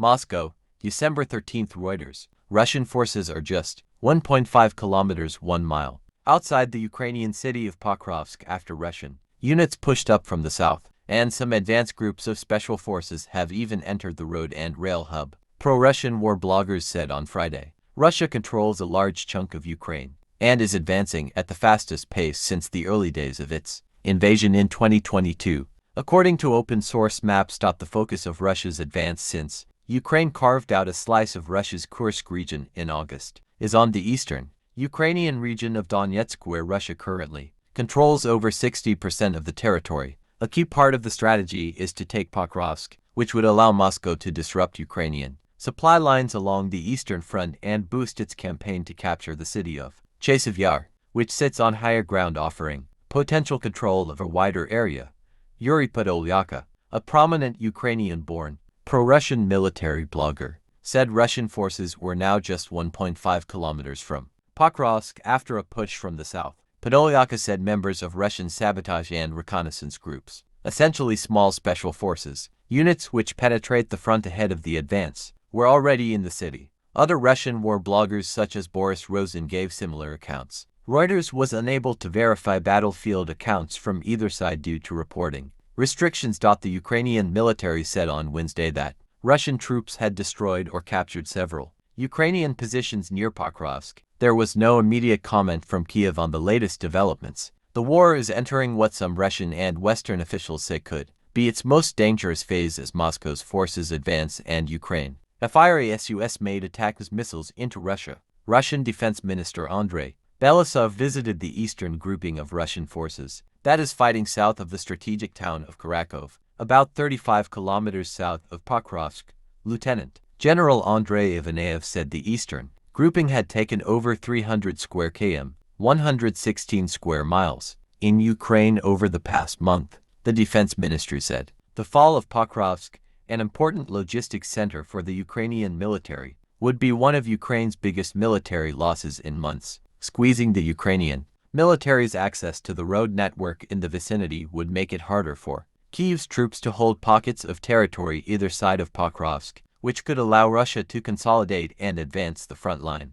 Moscow, December 13. Reuters. Russian forces are just 1.5 kilometers 1 mile outside the Ukrainian city of Pokrovsk after Russian units pushed up from the south, and some advanced groups of special forces have even entered the road and rail hub, pro-Russian war bloggers said on Friday. Russia controls a large chunk of Ukraine and is advancing at the fastest pace since the early days of its invasion in 2022. According to open-source maps. The focus of Russia's advance since Ukraine carved out a slice of Russia's Kursk region in August is on the eastern Ukrainian region of Donetsk, where Russia currently controls over 60% of the territory. A key part of the strategy is to take Pokrovsk, which would allow Moscow to disrupt Ukrainian supply lines along the eastern front and boost its campaign to capture the city of Chasiv Yar, which sits on higher ground, offering potential control of a wider area. Yuri Podolyaka, a prominent Ukrainian-born, pro-Russian military blogger, said Russian forces were now just 1.5 kilometers from Pokrovsk after a push from the south. Podolyaka said members of Russian sabotage and reconnaissance groups, essentially small special forces, units which penetrate the front ahead of the advance, were already in the city. Other Russian war bloggers such as Boris Rosen gave similar accounts. Reuters was unable to verify battlefield accounts from either side due to reporting restrictions. The Ukrainian military said on Wednesday that Russian troops had destroyed or captured several Ukrainian positions near Pokrovsk. There was no immediate comment from Kiev on the latest developments. The war is entering what some Russian and Western officials say could be its most dangerous phase as Moscow's forces advance and Ukraine FIRASUS made attacks missiles into Russia. Russian Defense Minister Andrei Belousov visited the eastern grouping of Russian forces that is fighting south of the strategic town of Kharkov, about 35 kilometers south of Pokrovsk. Lieutenant General Andrei Ivanev said the eastern grouping had taken over 300 square km, 116 square miles, in Ukraine over the past month, the defense ministry said. The fall of Pokrovsk, an important logistics center for the Ukrainian military, would be one of Ukraine's biggest military losses in months. Squeezing the Ukrainian military's access to the road network in the vicinity would make it harder for Kyiv's troops to hold pockets of territory either side of Pokrovsk, which could allow Russia to consolidate and advance the front line.